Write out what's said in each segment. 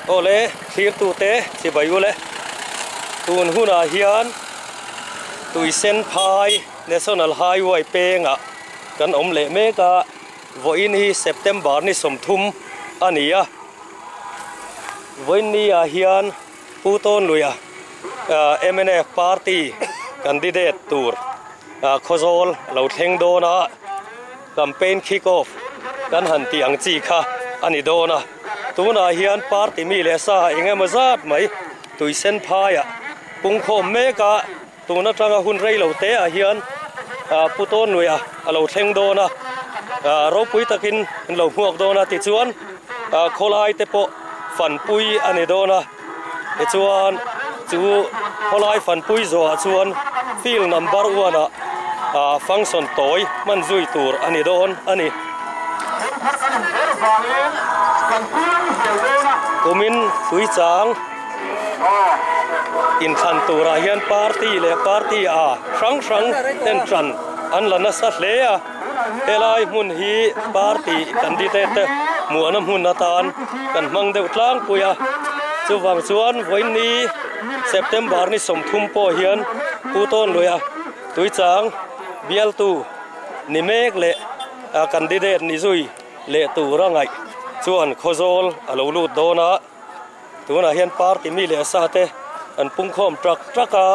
ole thir tu te chi bai ule tun huna hian tuisen phai national highway penga kan om le meka voin hi September ni somthum ania voin ni hian puton luya MNF party candidate tur khozol lo thleng dona campaign kick off kan han tiang chi kha ani dona tuna hian party mi le sa engema zat mai tuisen phaya pungkhom meka tuna tanga hun rei lo te a hian puton luya alo thleng dona ro pui takin lo huak dona ti chuan kholai te po fan pui ani dona e chuan chu kholai fan pui zo chuan field number 1 function toy man zui tur ani don ani kumin pui chang in khan tura hian party le party sang ten tran an lana sa hle a elai mun hi party candidate muanam hun natan kan mang deuh tlang puya chu wang chuan voin ni September ni somthum po hian puton loya tui chang bial tu nimek le candidate ni zui le tu rangai chuan khozol alo lut dona tuna hian party mi le sa te an pungkhom traka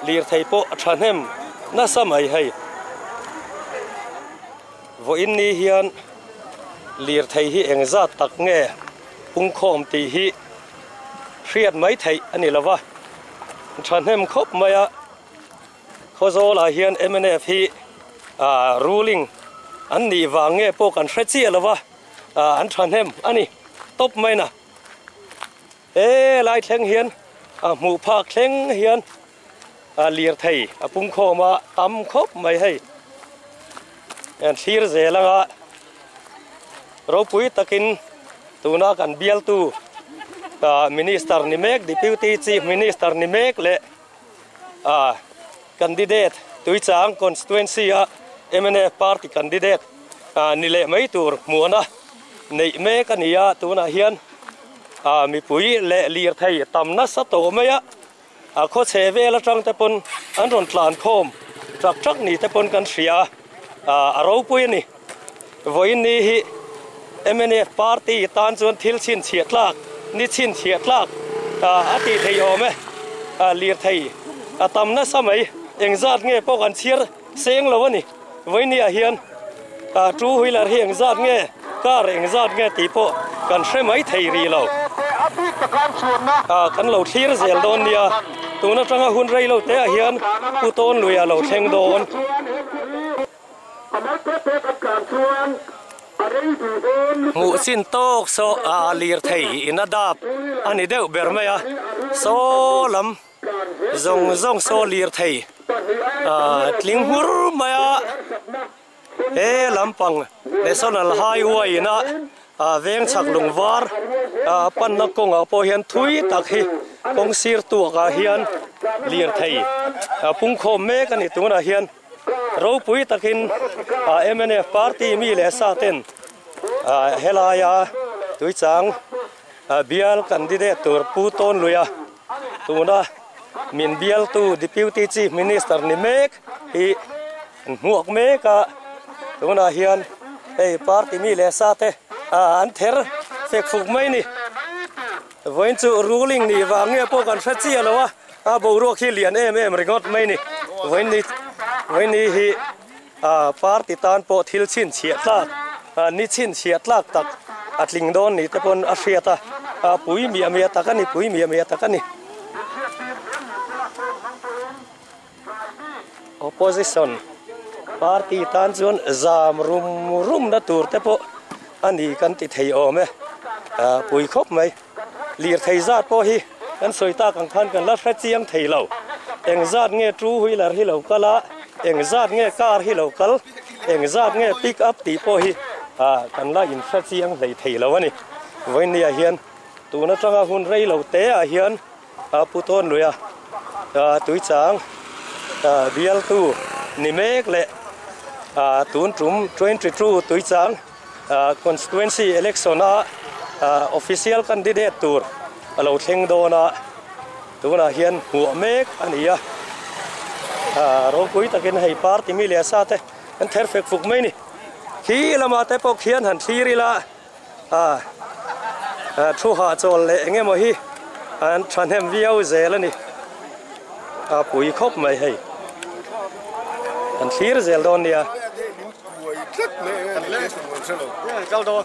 lir thei po thanem na samai hei voin ni hian lir thei hi engza tak nge pungkhom ti hi riat mai thei ani lawa thanem khop maya khozola hian MNF hi ruling an ni wange po kan hrechi lawa an thanem ani top mai na lai thleng hian mu phak thleng hian lir thei pungkhoma tam khop mai hei en thir zelanga ropui takin tuna kan bial tu minister nimek deputy chief minister nimek le candidate tui chang constituency MNF party candidate ni le mai tur muana nei me kania tuna hian mi pui le lir thei tamna sa to maya kho cheve la tang te pon an ron tlan khom trak ni te pon kan ria aro pui ni voin ni hi MNF party tan chuan thil chin chiatlak ni chin chiatlak ati thei ome lir thei tamna samai engzat nge po kan chir seng lawani voin ni hian two wheeler hi engzat nge car engzat nge ti po kan hremai thei ri lo kan lo thir zel don nia tuna tanga hun rei lo te hian puton luya lo thleng don ngu sin tok so lir thei inadap ani deuh bermaya so lam zong so lir thei tling hur maya lampang national highway na veng chak lungwar pan na kong po hian thui tak hi kong sir tu ka hian lir thei pungkhom me kan ituna hian ro pui takin MNF party mi le sa ten helaya tui chang bial candidate tur puton luya tuna min bial tu deputy chief minister ni mek hi muak me ka tuna hian party mi le sa te an ther fek fuk mai ni voin chu ruling ni wange po kan hrechi alowa bo ro khi lian em ringot mai ni voin ni hi party tan po thil chin chiatlak ni chin chiatlak tak atling don ni te pon a hriata pui mi takani pui mi takani opposition party tan chuan zam rum na tur te po ani kan ti thei ome pui khop mai lir thei zat po hi kan soita kan khan kan la hra chiang thei lo eng zat nge two wheeler hi lo kala eng zat nge car hi lo kal eng zat nge pick up ti po hi kan la in hra chiang lei thei lo ani voin ni hian tuna tanga hun rei lo te hian puton luya tui chang bial tu nimek le tun trum 22 tui chang constituency election official candidate tur alo theng do na tuna hian hu mek ania ro pui takin hei party mi le sa te an ther fek fuk mai ni khi lama te pok hian han thiri la thu ha chol le enge mo hi an thanem viau zel ani pui khop mai hei an thir zel don nia Cao đâu?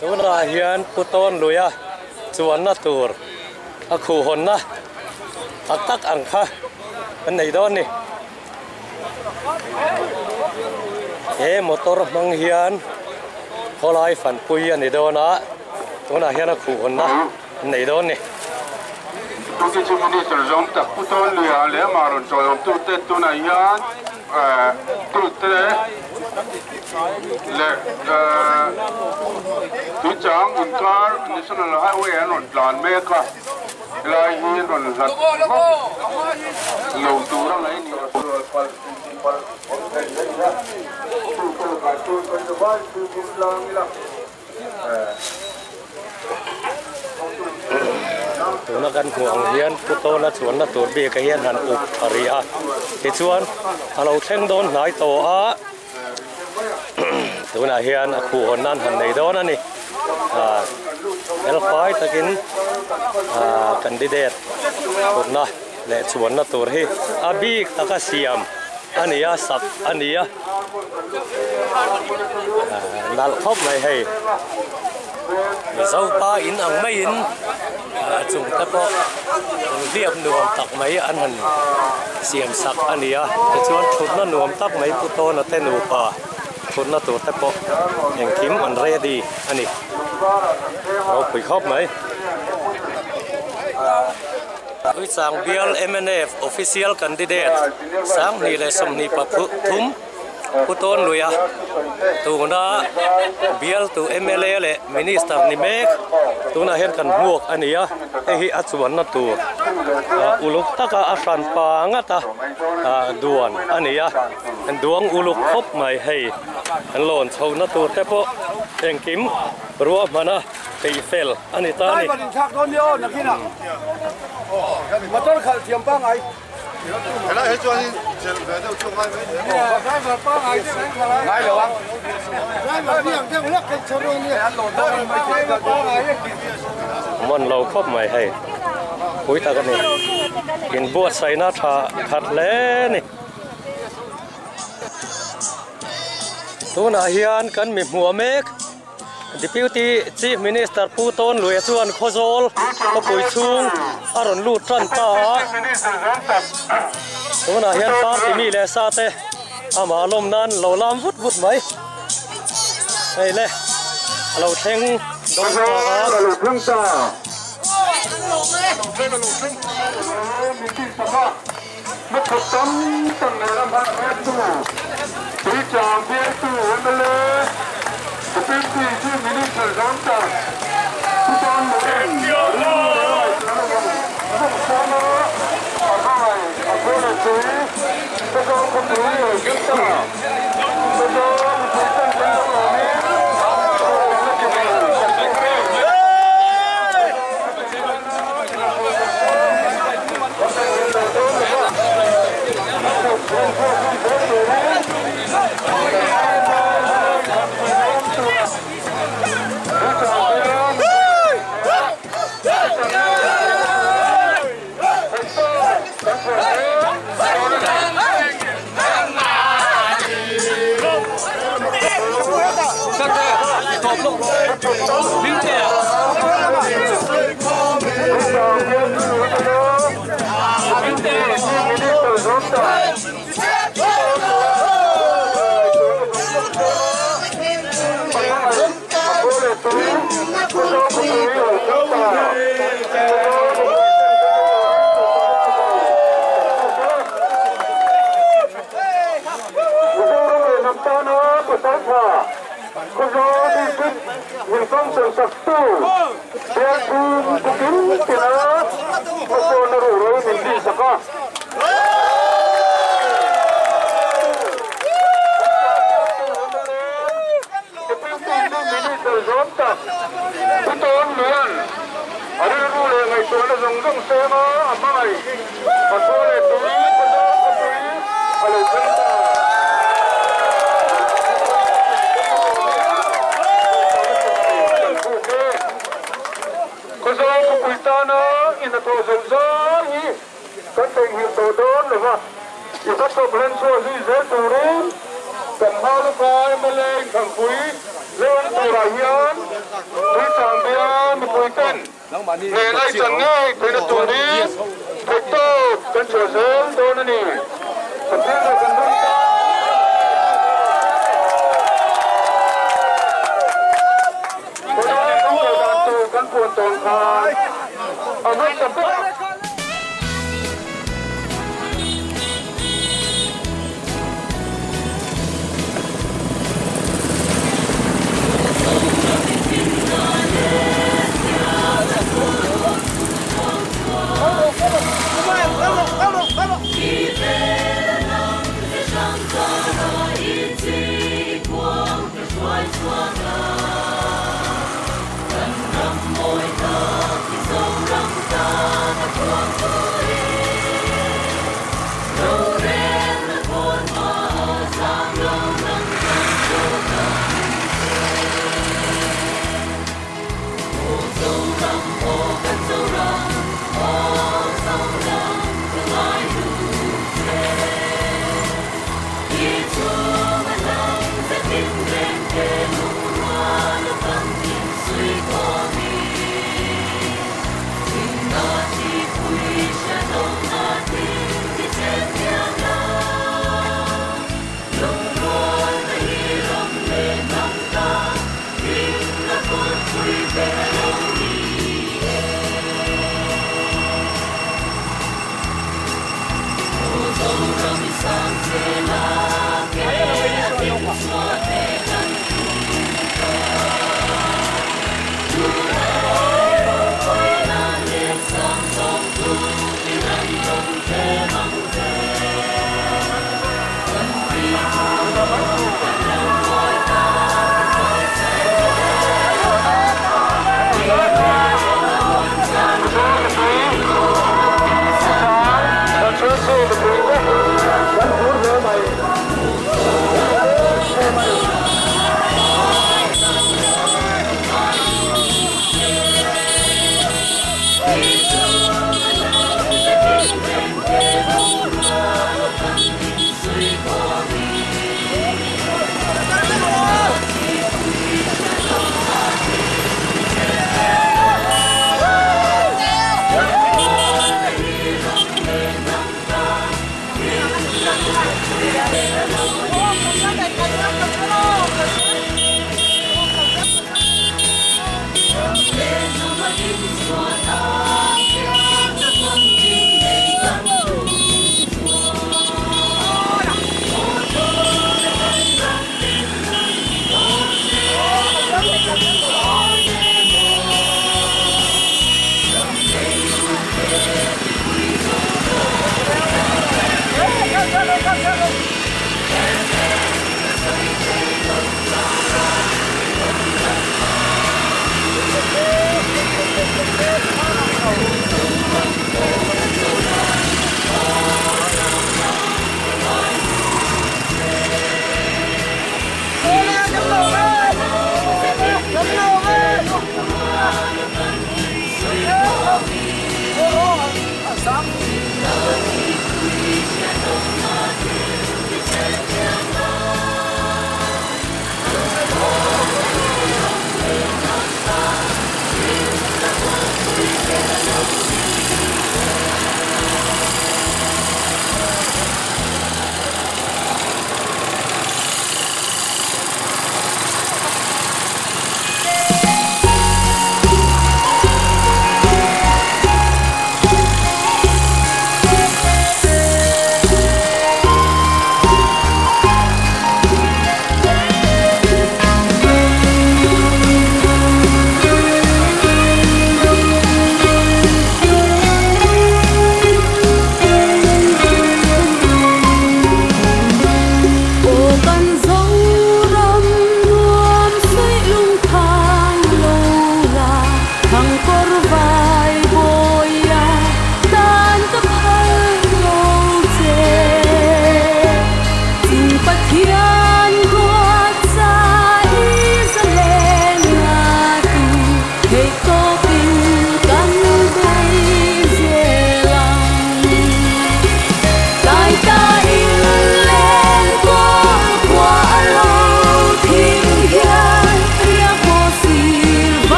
Tuna hian puton luya chuan na tur a khu hon na tak ang kha an nei don ni motor mang hian holai fan pui ani dona tuna hian a khu hon na an nei don ni Tuki chimuni serjom tak puton luya le maron choyom tu te tuna hian tu te le tu chang unkar national highway on plan meka lai hi ron hat lo tu ra lai ni pal tu ka tu ba tu lang la tuna kan huang hian puton na chuan na tur bi ka hian han up aria ti chuan alo theng don nai to a tuna hian a khu hon nan han nei don ani el phai takin candidate turna le chuan na tur hi abik taka siam ania sak ania nal khop mai hei dâu pa in ang mai in chung ta po liệp nuam tak mai an han siam sak ania te chuan thut na nuam tak mai puto na te nu pa thut na tur te po eng kim an ready ani ro pui khop mai ui sang bial MNF official candidate sang ni le som ni pa thum puton luya tuna bial tu MLA le minister ni mek tuna hen kan huak ania hi achuan na tu uluk taka afran pa ngata duan ania an duang uluk khop mai hei an lon chho na tur te po engkim ruwa mana te fel ani ta ni chak don yo nakina motor khal thiam pa ngai Hello, hết cho anh, chờ về đâu chung ai mấy? Cái mà ba ngày chứ anh phải. Ngày được không? Cái mà đi theo lắc cái chỗ đó đi. Anh lột đó mấy cái là ba ngày. Mình lâu khóc mày hay, cuối ta cái này, hiện buốt say nó thật lẽ này. Tôi nói hiền cần mềm mùa mếch. Deputy Chief Minister Puton Luya chuan khozol ko pui chung aron lu tran ta tuna hian party mi le sa te ama lom nan lo lam vut vut mai ei le lo theng dong ta lo theng ta mất thật tâm tầng này làm bạn tu chỉ chọn biết tu hơn lên Deputy Chief Minister Zonta, Puton Ngày nay chẳng nghe thấy được tuổi đi thạch tô cần trở sớm tôi nó nè cần thiết là cần đúng tôi nói không cầu đàn tù cần buồn tồn khai ở mức tập tức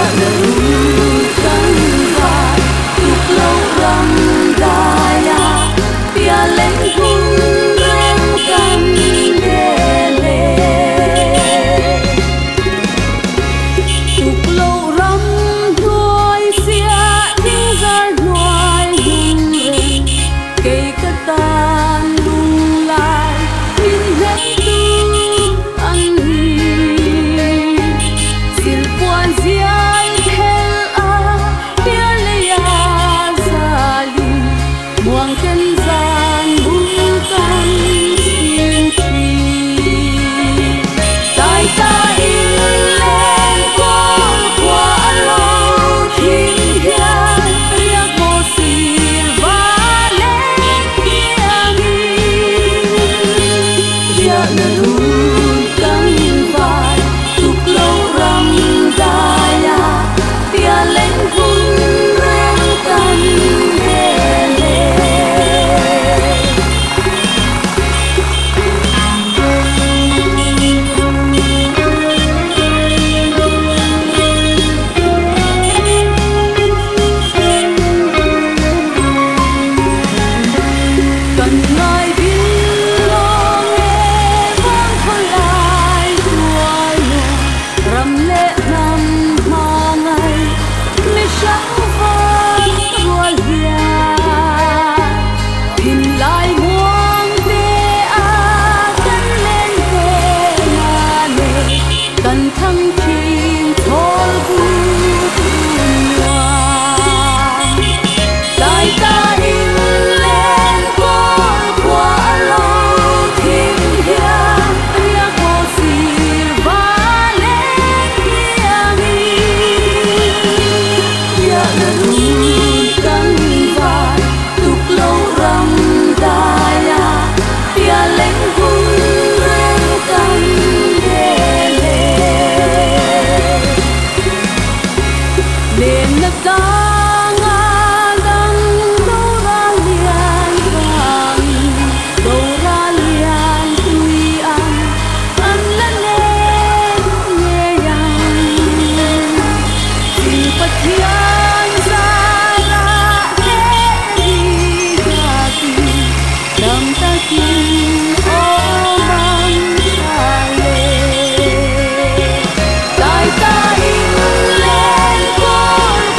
Hãy subscribe cho kênh Ghiền Mì Gõ để không bỏ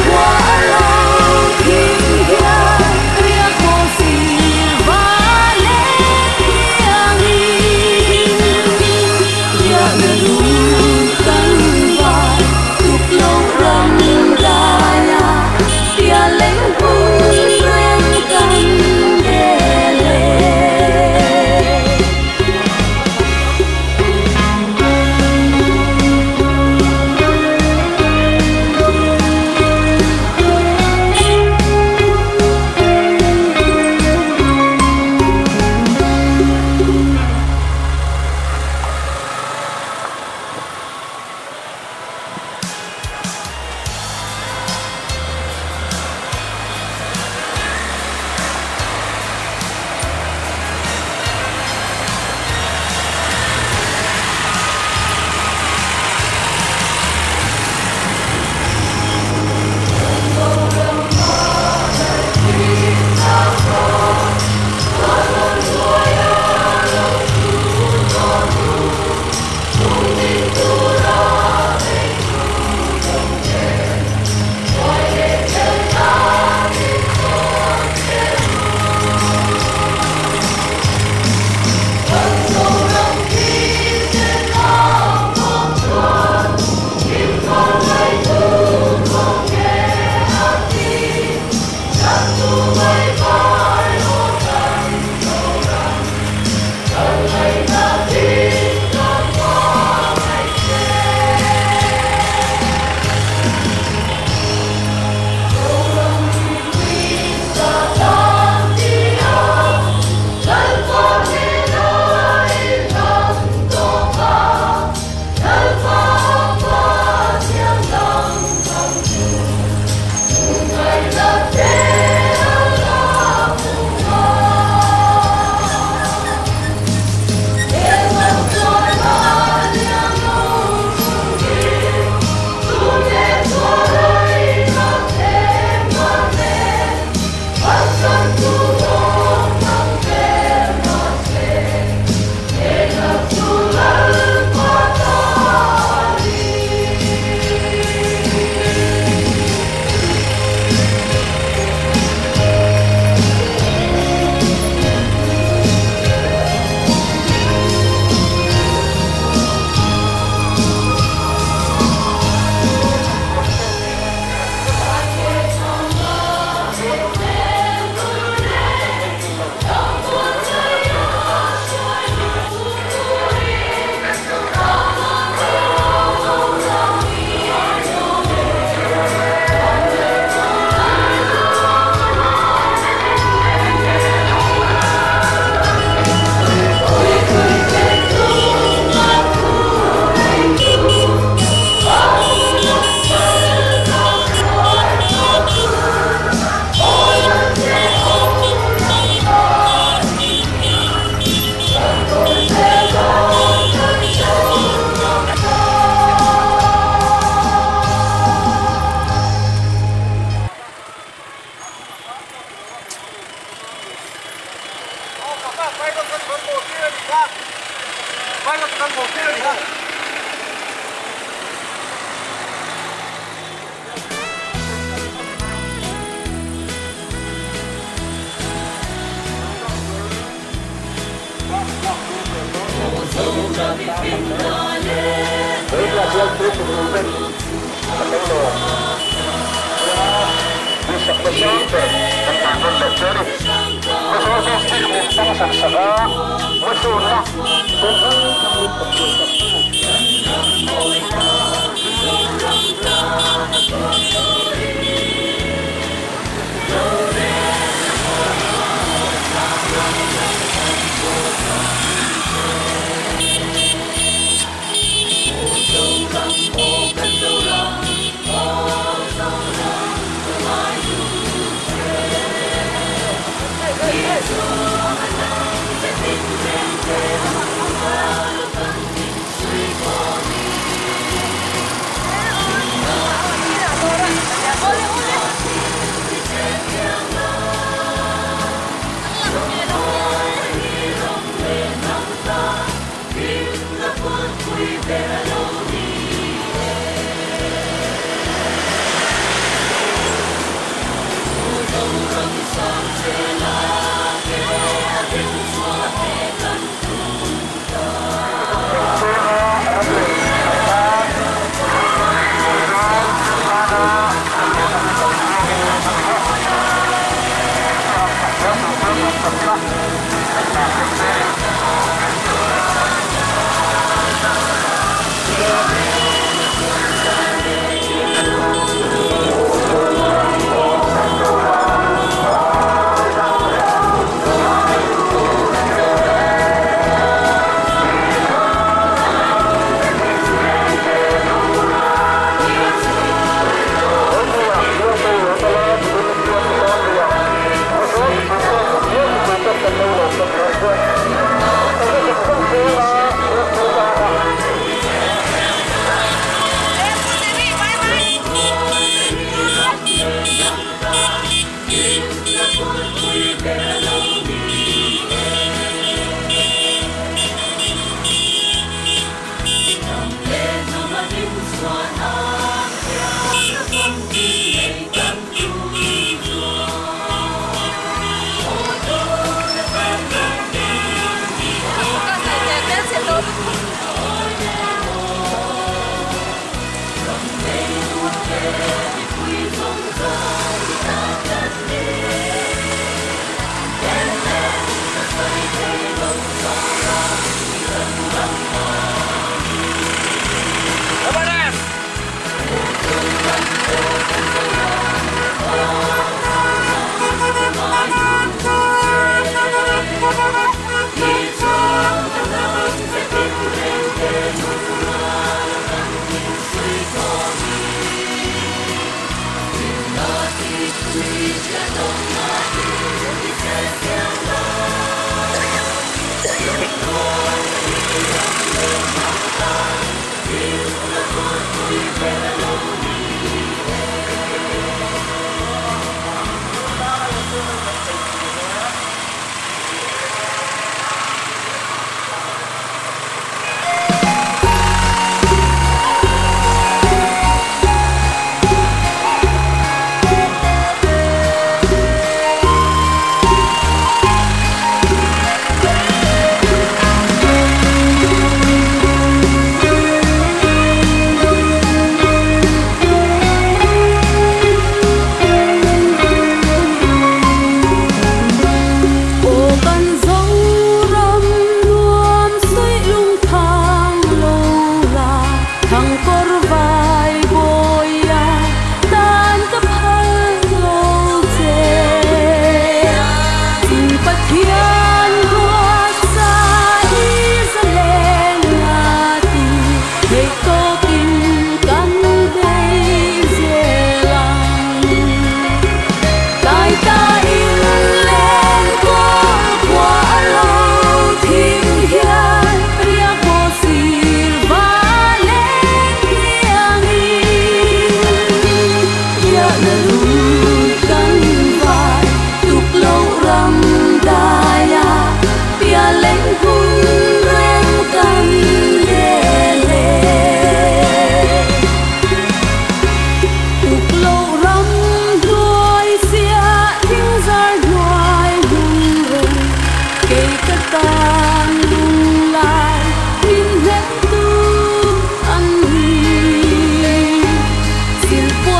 lỡ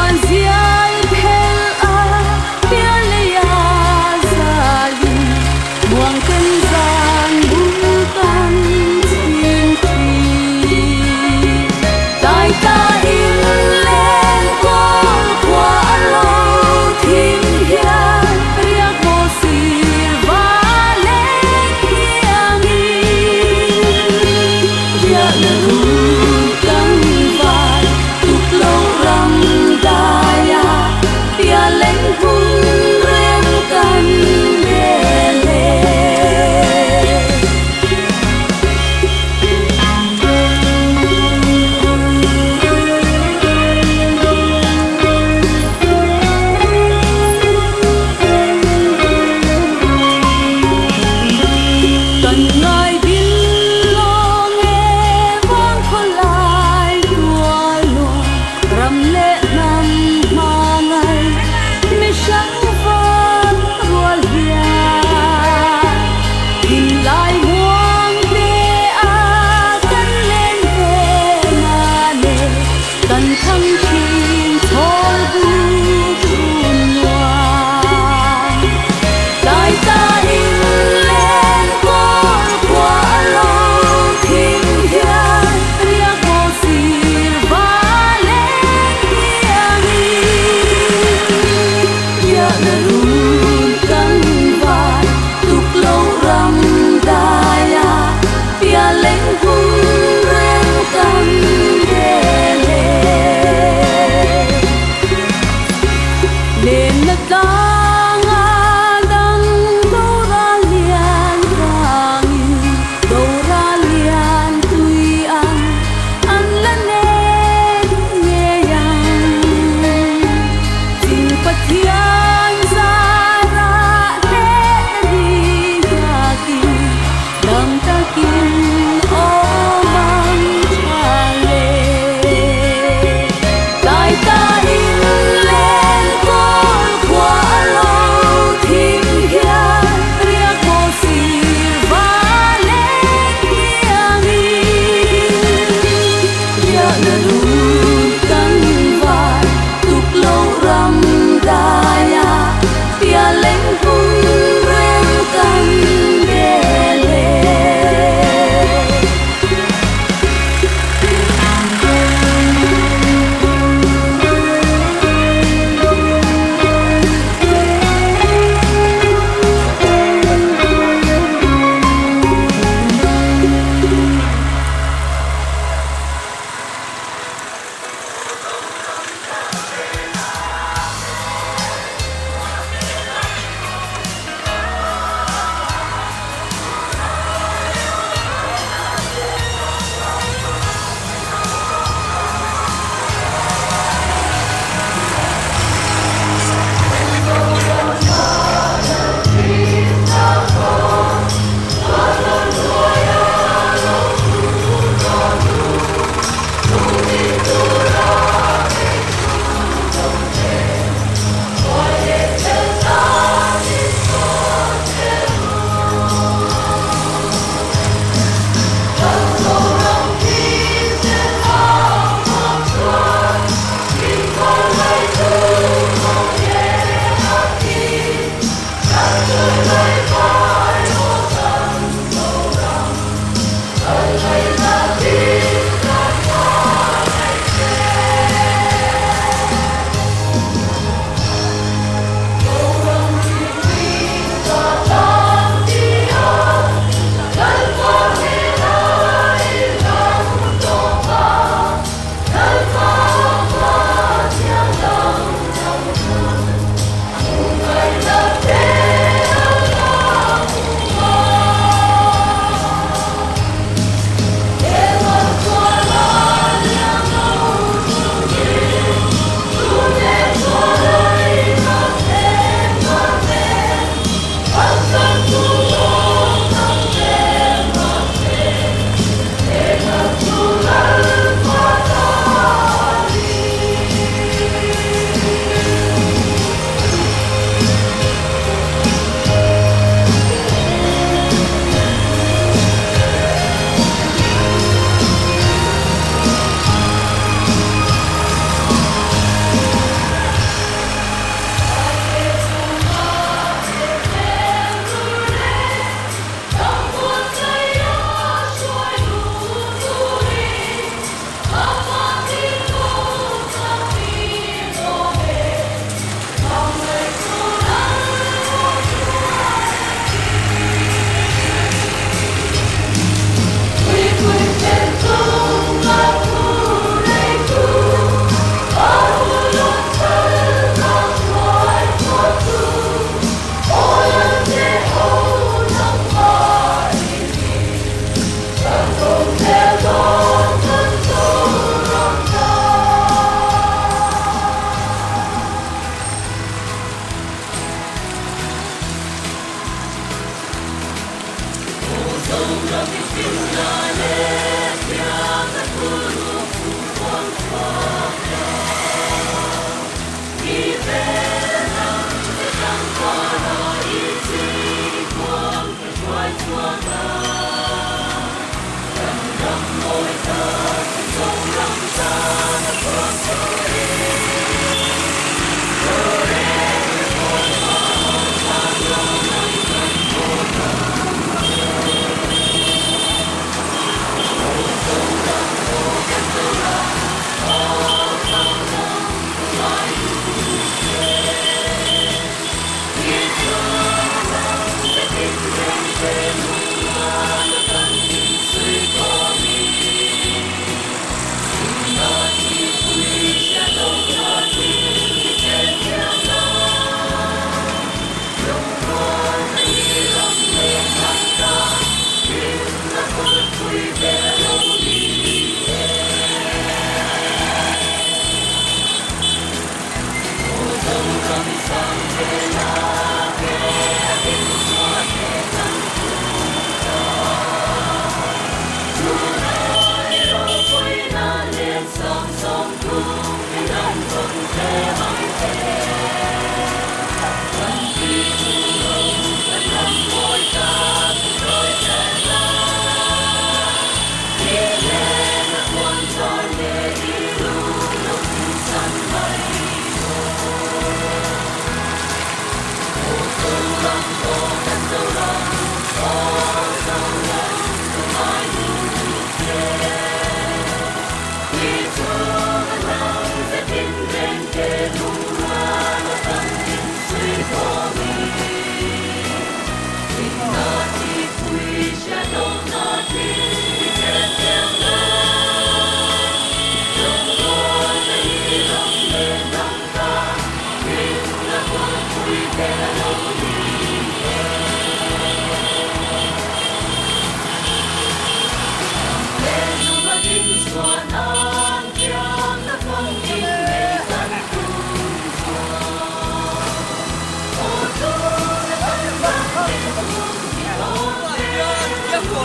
Hãy subscribe cho kênh Ghiền Mì Gõ để không bỏ lỡ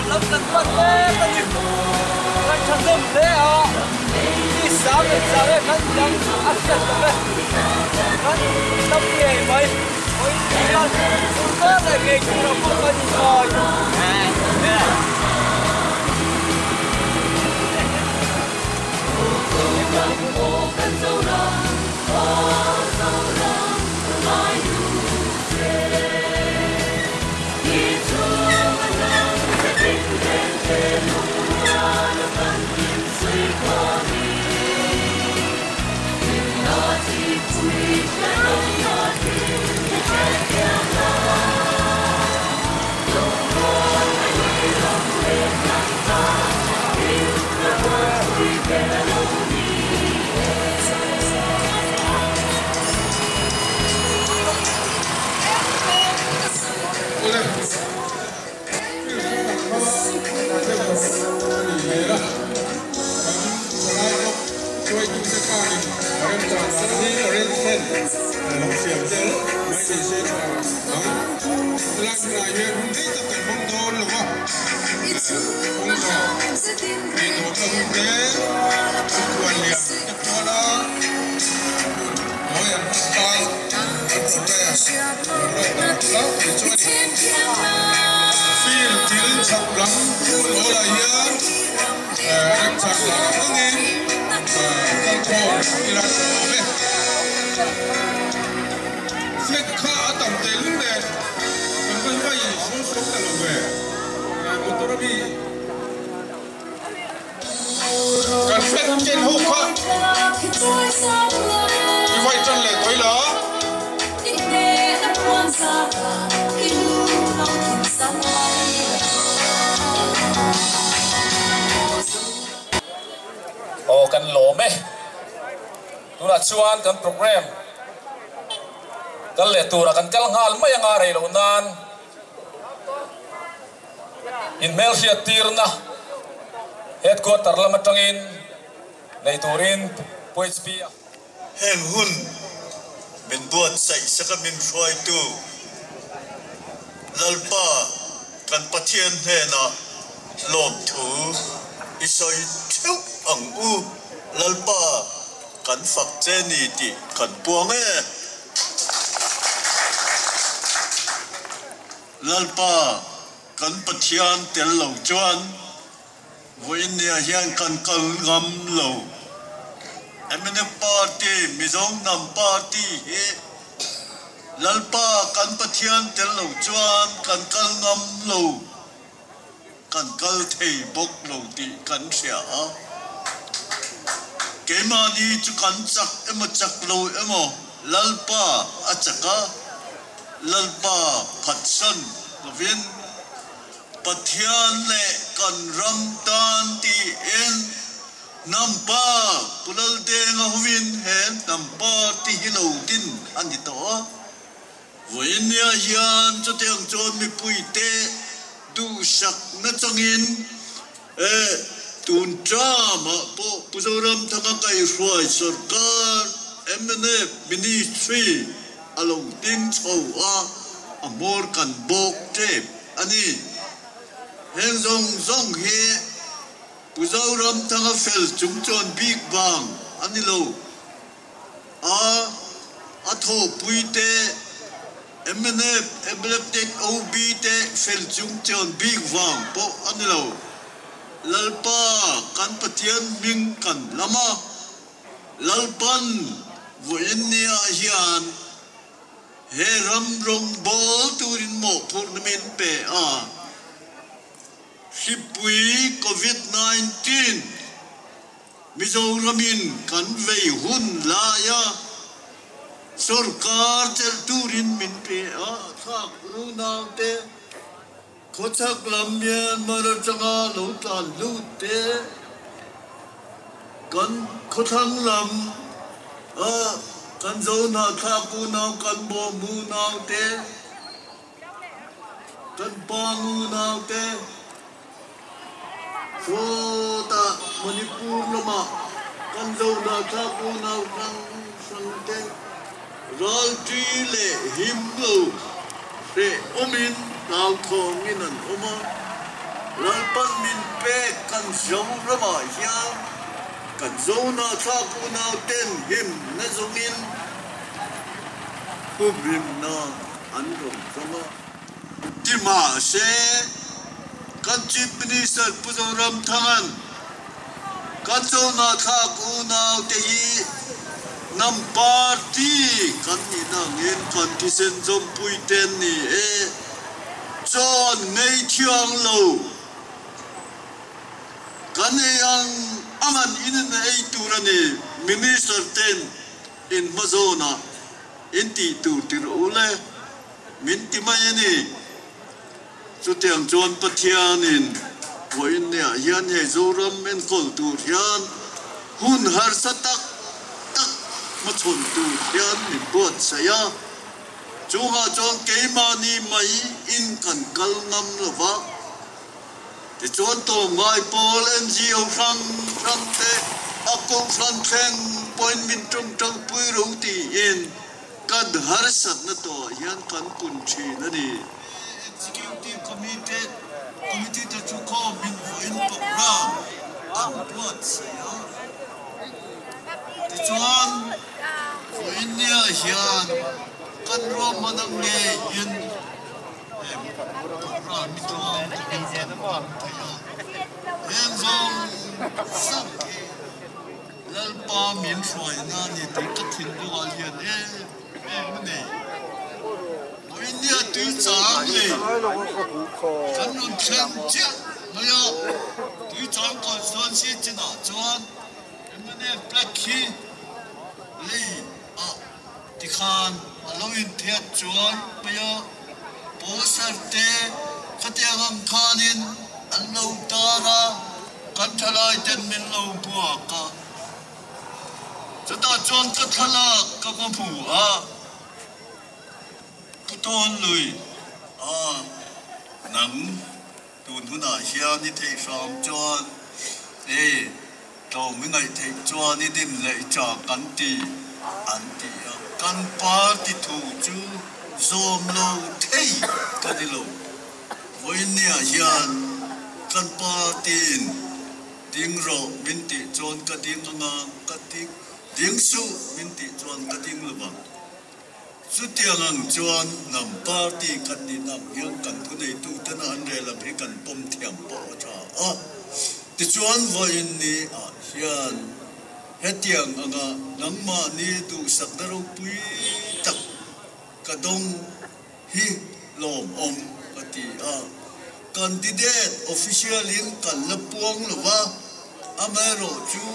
lắm lần bắt bé ta đi anh chăn đâm thế à đi sáng lên khăn trắng ăn chân tao bé khăn tóc nghề mày ôi đi ăn cũng có là nghề cũng là không có gì rồi kan lo me tuna chuan kan program kan le tura kan kal ngal mai anga rei lo nan in mel hia tirna headquarter lama tangin nei turin PHP heng hun min buat sai saka min roi tu lalpa kan pathian hena lom thu isoi theu ang u lalpa kan fak che ni ti kan puang e lalpa kan pathian tel lo chuan voin nia hian kan kal ngam lo emene party mizong nam party he lalpa kan pathian tel lo chuan kan kal ngam lo kan kal thei bok lo ti kan sia kemani chu kan chak emo chak lo emo lalpa achaka lalpa phatsan lovin pathian le kan ram tan ti en nampa pulal de nga hovin hen nampa ti hilo din ani to voinia hian cho teng chon mi puite du sak na changin tun drama po puzoram thaka kai roi sarkar emne ministry along ting chowa amor kan bok te ani heng zong he puzoram thaka fel chung chon big bang ani lo a tho puite emne ebleptek ob te fel chung chon big bang po ani lo lalpa kan pathian ming kan lama lalpan voinia hian he ram rong bol turin mo purnamin pe a hipui covid-19 mizoramin kan vei hun laya sarkar tel turin min pe a thak runau te kochak lamyan marachanga lutan lute kan kothang lam kan zona thapu nau kan bo mu nau te kan pa mu nau te so ta manipur lama kan zona thapu nau kan sang te ral tri le him lo re omin tao thong in an oma lalpan min pe kan zong rama hiam kan zona tha ku nau ten him na zongin him na an rom zama ti ma se kan chief minister puzoram thangan kan zona tha ku nau te hi nam party kan ni na ngin kan ti sen zom pui ten ni John ngay thiang lo kan ang aman inin ay turani minister ten in mazona inti tur tirule minti mayani sutiang John pathianin voin ne hian he zoram men kol tur hian hun har satak tak ma chon tur hian ni bot saya Chunga chong keimani mai in kan kalnam lova te chon to ngai pol NGO rang te akong fran theng point min trong trong pui ro ti in kad har sat na to hian kan pun thi na ni executive committee te chu ko min in program ang plot saya te chon in nia hian kan rom manang ne yin ra mi to en zong sam lal pa min soi na ni ti ka thin do al hian ne oi nia tu chang le kan nun chen che ma ya tu chang ko son si china chuan emne plakhi le ti khan alawin thiat chuan paya posar te khatiang khanin anlo tara kan thalai ten min lo buaka chata chuan ka thala ka ma phu a puton lui nang tun huna hian ni thei ram chuan to mi ngai thei chuan ni dim lei cha kan ti an ti kan party thu chu zom lo thei kan lo voin nia hian kan party ding ro min ti chon ka ding nga ka ding su min ti chon ka ding lo ba su tiang ang chuan nam party kan ni nam yang kan thu nei tu tan an re la bhi kan pom thiam po cha ti chuan voin ni hian hetiang anga nangma ni tu sakdaro pui tak kadong hi lom om kati candidate official in kan lapuang lova amero chu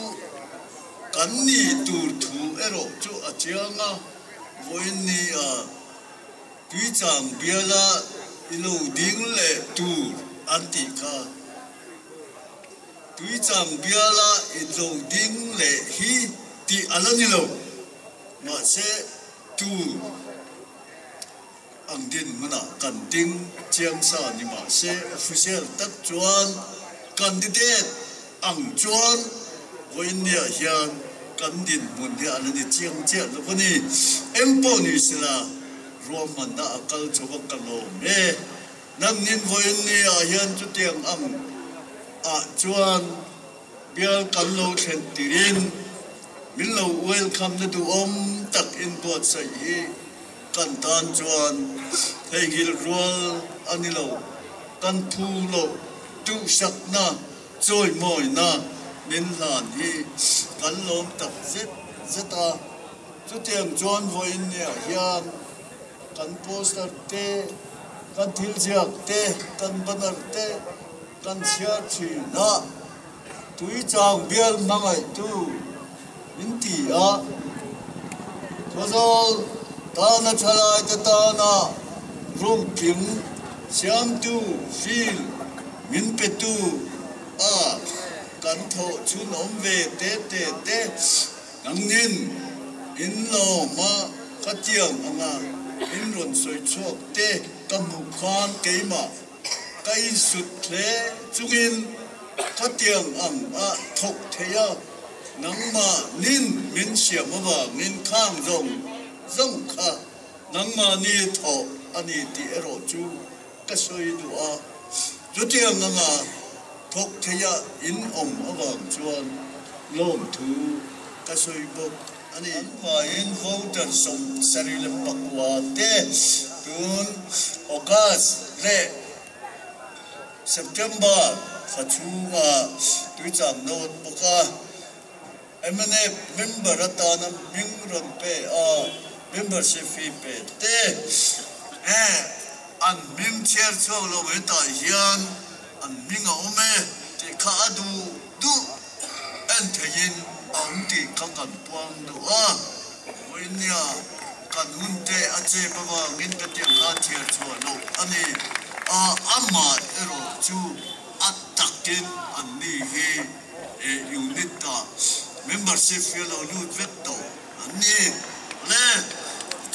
kan ni tur thu ero chu achianga voin ni tui chang biala ilo ding le tur anti ka tui chang biala ilo ding le hi ti alanilo ma se tu ang din mana kan ding chiang sa ni ma se official tak chuan candidate ang chuan voin nia hian kan din mun dia alani chiang che lo ni empo ni sila roman na akal chobak kalom nam nin voin nia hian chu tiang ang chuan bial kan lo then tirin min lo welcome na du tak in bot sai kan tan chuan thei gil rual anilo kan thu lo tu sak na choi moi na min lan hi kan lom tak zeta chu tiang chuan voin nia hian kan poster te kan thil jiak te kan banner te kan chia chi na tui chang bial mangai tu inti thozol ta na chalai ta na rum kim siam tu fil min pe tu kan tho chun om ve te nang nin in lo ma khatiang anga in ron soi chok te kamu khan keima kai sut the chungin khatiang ang thok theya nangma nin min siam wa min khang zong kha nangma ni tho ani ti ero chu ka soi du จุดที่นั่งทกเทียอินอมอวังชวนลมทูกระสุยบกอันนี้ว่าอินโคเตอร์สมสรีลปักวาเตตุนออกัสเลเซปเทมเบอร์ฟัดชูว่าตุยจำโน้ตปกาเอ็มเนเมมเบอร์ตานัมมิงรันเปเมมเบอร์ชิฟีเปเตอันมิงเชียร์ช่วงเราเวตาเฮียนอันมิงเอาเมที่ข้าดูเอ็นเทียนอันที่ข้ากันปวงดูวันนี้กันหุ่นเตะอาเจ็บว่าเงินกระเทียมข้าเชียร์ช่วงเราอันนี้อามาเอโรจูอัตตักกินอันนี้ยูนิตาmembership เราลูดเวทโตอันนี้เล่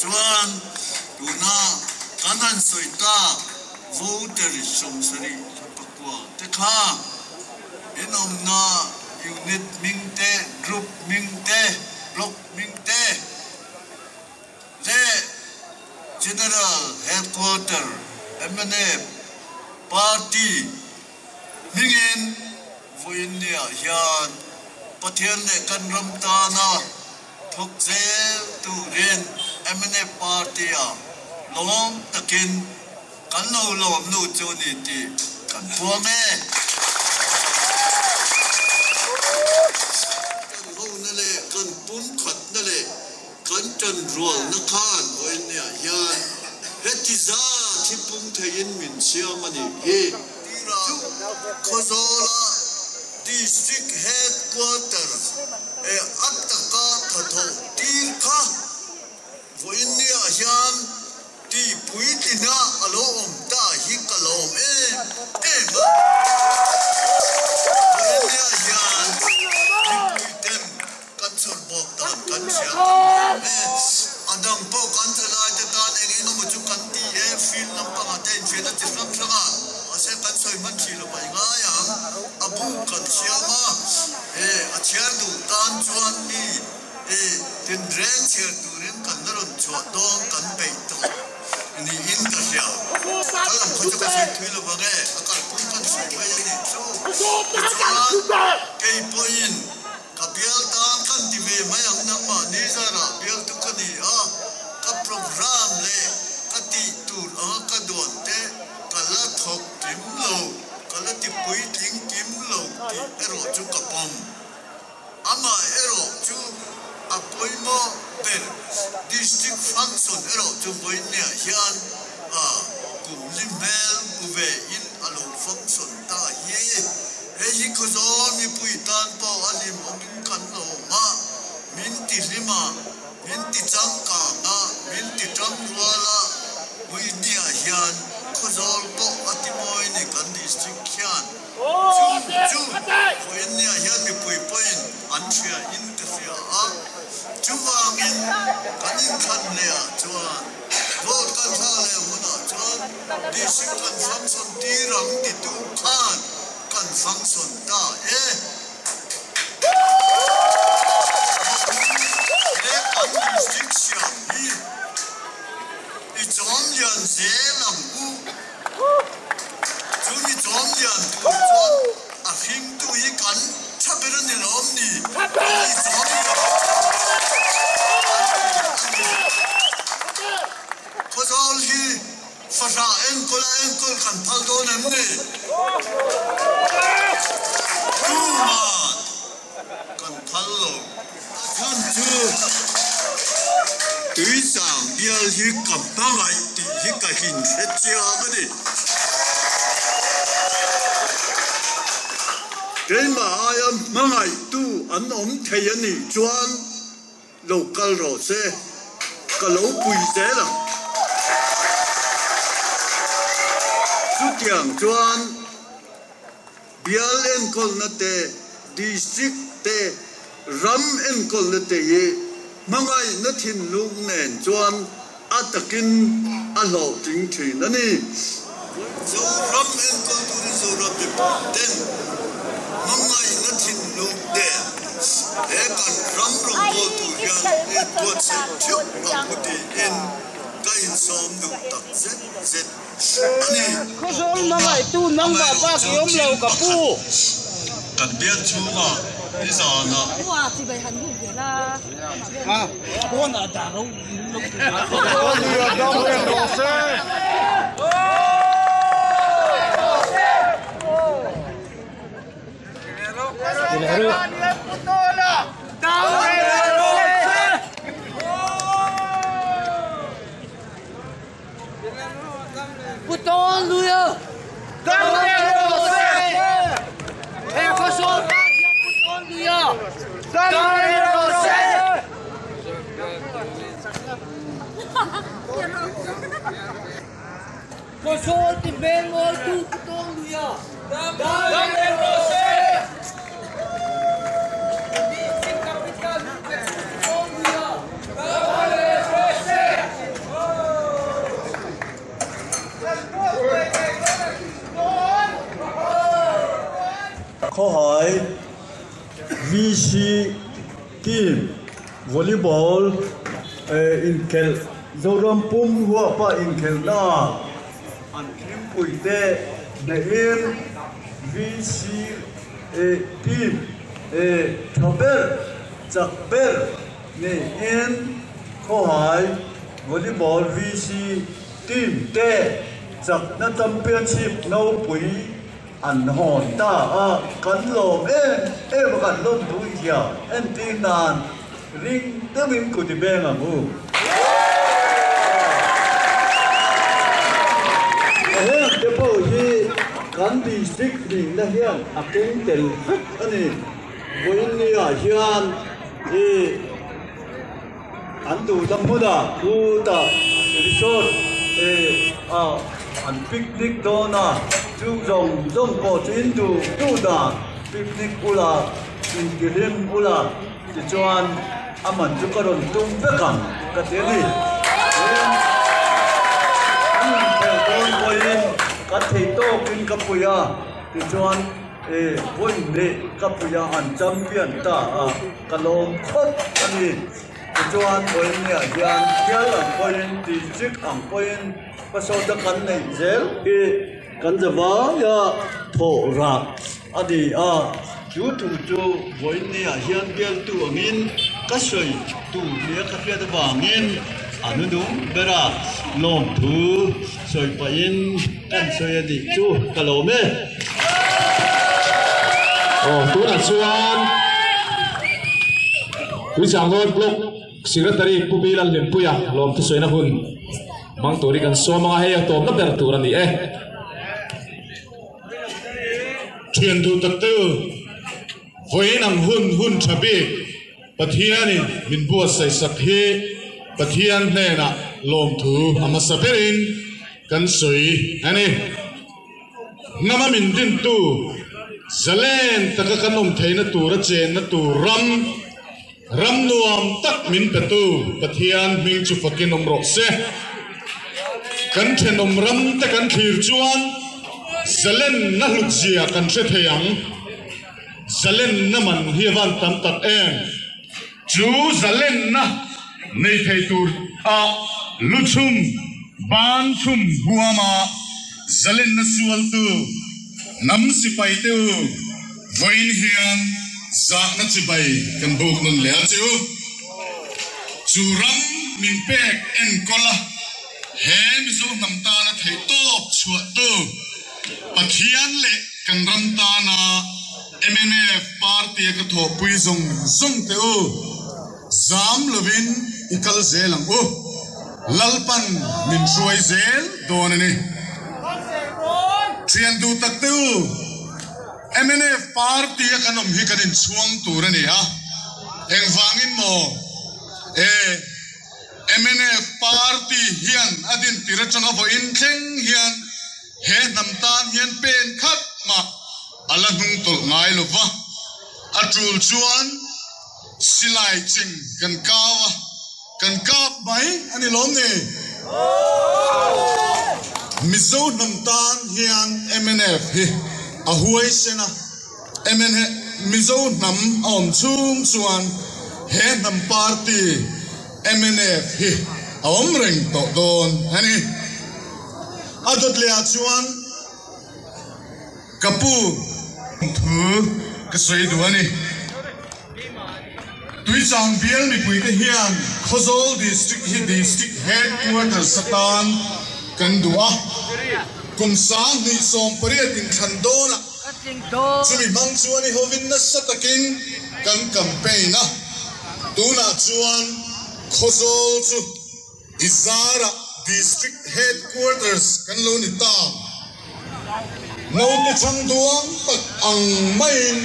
ชวนดูน่าการนั้นสวยตา voter สมสรีปกว่าแต่ข้าอินอมน่า unit มิงเต group มิงเต block มิงเตเล่ general headquarter M&A party มิงเอ็นวินเนี่ยยันประเทศเล็กกันรำตานะทุกเจ้าตูเรียนM&A partyล้อมตะกินกันเราล้อมนู่นโจนี่ตีกันพวกแม่กันเขานั่นแหละกันปุ่นขัดนั่นแหละกันจันรัวนักขันโอ้ยเนี่ยยันเฮติซาที่ปุ่นเทียนมินเชียมันนี่เฮตีราขโซลาdistrict headquarters attaka phatho tirkha voinia hian ti puitina alo om ta hi kalom ma voinia hian puiten kan sur bok tan kan sia adang po kan thalai ta tan engin mo chu kan ti feel lam pa ten fena ti ram sanga ase kan soi man chi lo bai nga ya abu kan siama a chiar du tan chuan ni tin ren chiar du ren kan ron chwa dong kan pei to ni in ka sia kalam ko ka sai thui lo bage akal pun kan sai bai ni so ke point ka bial tan kan ti ve mayang na ma ni zara bial tu kan ni ka program le ka ti tur ka don te kala thok tim lo kala ti pui ting tim lo ti ero chu kapam ama ero chu apoi mo per district function ero chu boi ne hian kum limel uve in alo function ta hi ko zo mi pui tan po alim ongin kan lo ma min ti lima min ti chang ka nga min ti chang wala ui dia hian ko zo ko atimoi ni kan district hian chu voin nia hian mi pui point an thia in te sia chu wangin kanin khan le chuan vote kan tha le huna chuan district kan function ti rang ti tu khan kan function ta le kan district sia hi i chom lian se lam u chu mi chom lian tu chuan a hing tu hi kan chaber ni lom ni i chom ko zol hi fasha en kol kan phal do nem ni tu ma kan phal lo kan chu tui sang bial hi kam pa ngai ti hi ka hin het chia ma ni cái mà ai mà ngày tu anh ông thầy anh đi chuan local rồi xe cái lỗ bùi xe là chút tiền chuan bial en kol na te district te ram en kol na te ye mà ngày nó thiên lục nền chuan atakin alo chính thủy na ni so ram en kol tu ni so ram te ten mangai na thin luk de kan ram rong ko tu yan e to se chu amuti in ka in som du tak zet ani ko sol na mai tu nang ba pa ki om lo ka pu kat bia chu ma ni sa na哇，这边很路的啦。啊我那打都不懂路呀，当然了，哎，我说大家不懂路呀，当然了，我说的没我都不懂路呀，当然了。câu hỏi VC team volleyball in kel zoram pum hua pa in kel na an kim puite na in VC team thaber chakber ne in câu hỏi volleyball VC team te chak na championship no pui anh hòn ta cắn lồm em cắn lồm đuôi kia em tin đàn ring tới mình của tụi bên à bu em cái bộ gì cắn đi stick đi là hiền kinh tế anh ấy với người hiền anh tụ tâm mua da tụ ta resort anh picnic đó na chú rồng có chuyến tu đà picnic ula in kilim ula thì cho anh mình chú có đồn tung tất cả các thứ này theo tôi coi các thầy tô kinh cấp bùa thì cho anh vui lệ cấp bùa anh champion ta cái lồng khốt anh đi thì cho anh coi nè thì anh kia là coi thì chiếc anh coi cái số đó cái này dễ kan java ya tho ra adi chú với ni hian bel tu angin ka soi tu nia ka pia da bangin anu dum bera lom thu soi pa in kan soi adi chu kalome tu na chuan tu chang hon blok secretary pubilan len puya lom tu soi na hun mang tori kan so mga hay tom na ber turan ni truyền thu tập tư với năng hun chabi pathiani min bua sai sakhi pathian ne na lom thu amasaperin kan soi ani nama min din tu zalen taka kanom theina tu ra chen na tu ram nuam tak min petu pathian ming chu fakin om ro se kan thenom ram ta kan thir chuan zalen na lukzia kan se theyang zalen na man hi van tam tak em chu zalen na nei thei tur luchum ban chum huama zalen na sual tu nam si pai tu voin hian za na chi bai kan buk nun le chu ram min pek en kola he mi zo nam ta na thei top chua tu pathian le kan ram ta na MNF party ka tho pui zong te zam lovin ikal zelang lalpan min suai zel don ani trian du tak te MNF party kanom hi kanin chuang tur ani eng wangin mo MNF party hian adin tirachanga vo in thleng hian he namtan hian pen khat ma ala nung tol ngai lova atul chuan silai ching kan kawa kan kap mai ani lom ne mizo namtan hian MNF hi a huai sena MNF mizo nam om chung chuan he nam party MNF hi awam ring to don hani adot le chuan kapu thu ka sei du ani tui chang bial mi pui te hian Khozol district headquarters satan kan dua kum sang ni som pariat in khandona chumi mang chuan hi hovin na satakin kan campaign na tuna chuan Khozol chu Izara district headquarters kan lo ni ta no te chang duang tak ang main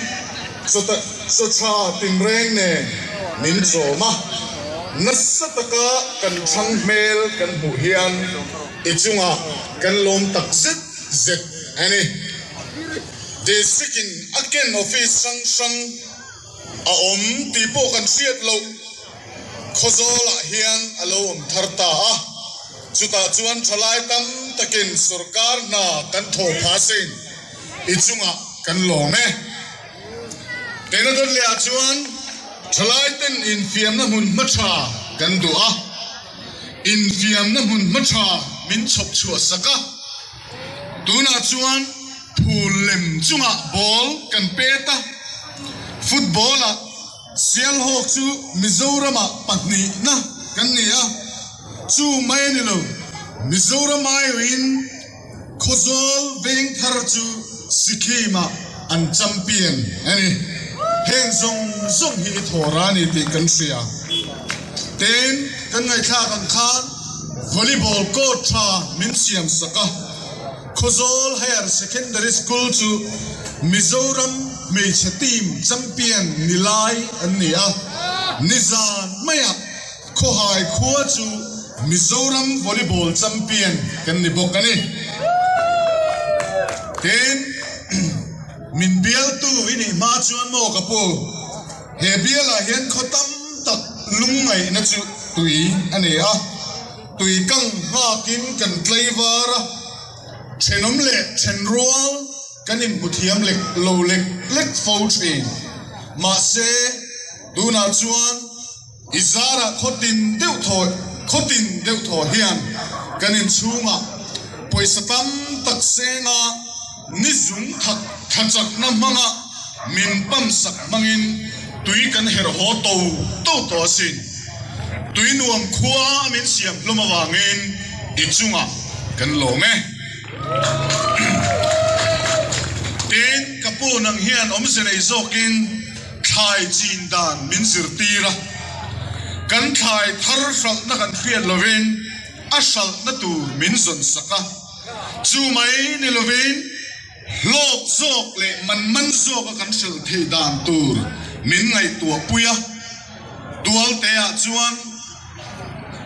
so cha tim reng ne min zoma nasataka kan chang mel kan bu hian ichunga kan lom tak zet ani district in again office sang a tipo kan siat lo Khozol hian alom tharta a chuta chuan thalai tam takin sarkar na kan tho phasin ichunga kan lome tena dot le chuan thalai ten in fiam na mun macha kan du a in fiam na mun macha min chop chua saka tuna chuan phul lem chunga ball kan peta football a sial hok chu Mizoram patni na kan nia chu mai ni lo Mizoram ai win Khozol veng thar chu Sikima an champion ani heng zong hi thorani ti kan sia ten kan ngai tha kan khan volleyball court tha min siam saka Khozol higher secondary school chu Mizoram Mecha team champion nilai ania nizan maya kohai khua chu Mizoram volleyball champion kan ni bokani ten min bial tu ini ma chuan mo kapo he biala hian khotam tak lungai na chu tui ania tui kang ha kin kan tleivara thenom le thenrual kanin muthiam lek lo lek fo train ma se duna chuan Izara khotin deu tho hian kanin chunga poisa tam tak senga nizung thachak na manga min pam sak mangin tui kan her ho to sin tui nuam khua min siam lomawangin ichunga kan lome ten kapo nang hian omserei zokin thai chin dan min sirtira kan thai thar sal na kan fiat lovin asal na tu min zon saka chu mai ni lovin lok zok le man zok kan sel thei dan tur min ngai tua puya dual te a chuan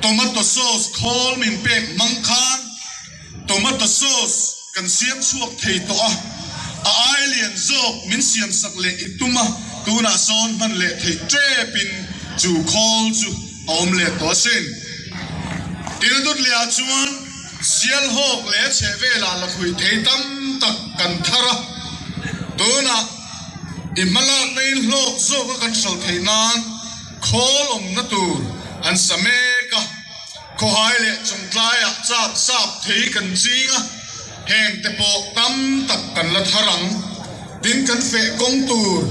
tomato sauce khol min pek mangkhan tomato sauce kan siam chuak thei to a alien zok min siam sak le ituma tuna son man le thei trepin chu khol chu om le to sin tiradut le chuan sial hok le chevela la khui thei tam tak kan thara tuna imala nei lok zok kan sal thei nan khol om na tur an sameka ko hai le chung tlaya chap sap thei kan jinga heng te po tam tak kan la tharang tin kan fe kong tur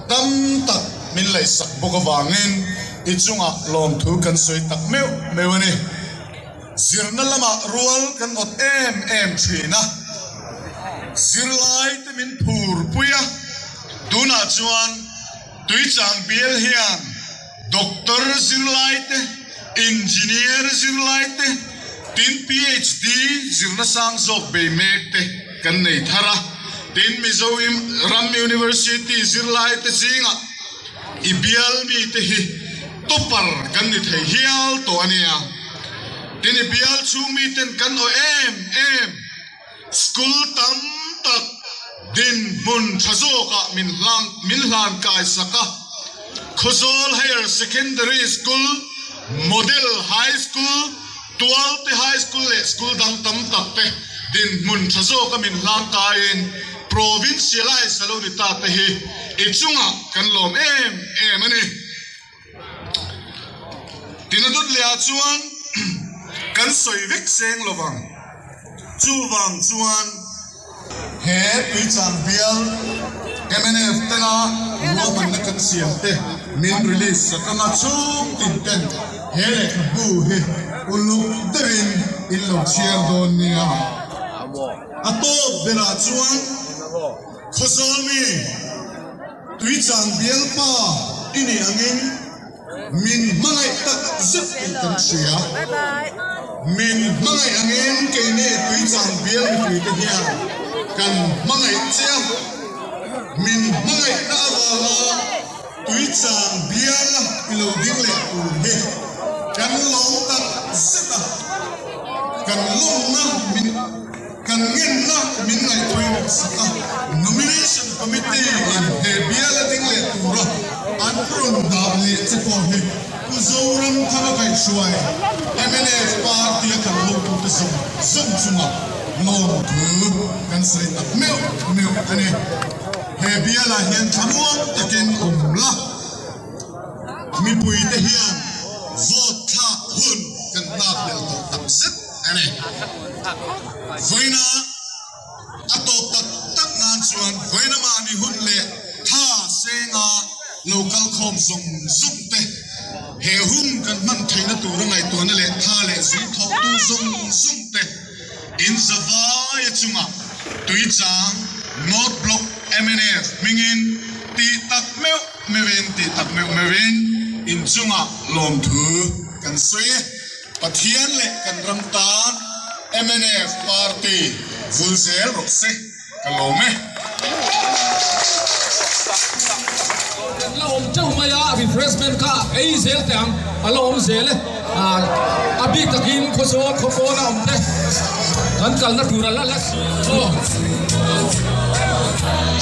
tam tak min lai sak boka wangin ichunga lom thu kan soi tak meu ani zirna lama rual kan ot em thina zirlai te min phur puya tuna chuan tui chang bial hian doctor zirlai te engineer zirlai te tin PhD zirna sang zok be mekte kan nei thara tin Mizoram University zirlai te zinga ibial mi te hi topar kan ni thei hial to ania tin ibial chung mi ten kan o em school tam tak din mun thazoka min hlan kai saka Khozol higher secondary school model high school 12 high school le school dang tam tak te din mun thazo ka min hlang kain provincialize salo ni ta te hi ichunga kan lom em ani tinadut le chuan kan soi vek seng lovang chu wang chuan he tui chang bial MNF tena woman na kan siam te min release sakana chung tin ten he le bu he ulu derin illo chiar don nia ato bera chuan khosol mi tui chang bial pa ini angin min mangai tak zep kan sia min mangai angin ke ne tui chang bial tui te hia kan mangai chia min mangai na la tui chang bial ilo ding le u he kan long tak zeta kan long na min kan ngin na min ngai tui saka nomination committee in he bial ding le tura an prun da le che ko he ku zoram thama kai shuai MNF party kan lo ku te som chunga no thu kan sai tak meu ane he biala hian thamuam takin omla mi pui te hian vote tha hun kan nak le to tak zet ane voina ato tak nan chuan voina ma ni hun le tha senga local khom zong te he hum kan man thaina tu rangai to na le tha le zui tho tu zong te in zavai chunga tui chang not block MNF mingin ti tak meu mewen ti tak meu mewen in chunga lom thu kan sui pathian le kan ramtan MNF party vulzel rokse kalome lom chau maya refreshment ka ei zel tang alom zel abi takin khoso na omte kan kal na tura la oh Hãy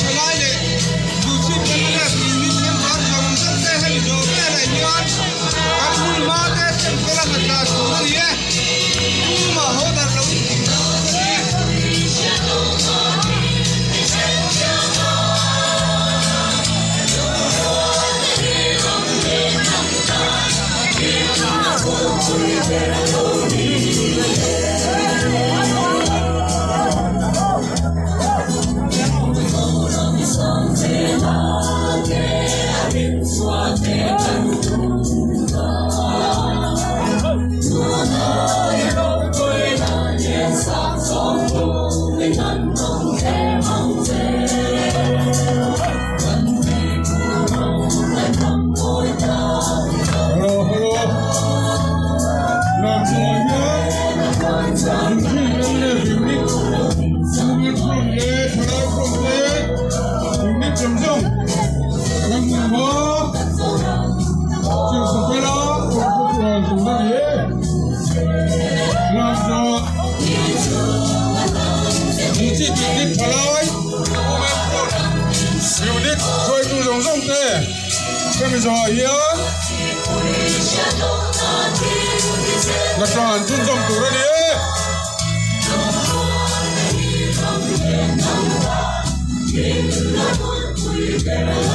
subscribe cho kênh Ghiền Mì Gõ để không bỏ lỡ những video hấp dẫn.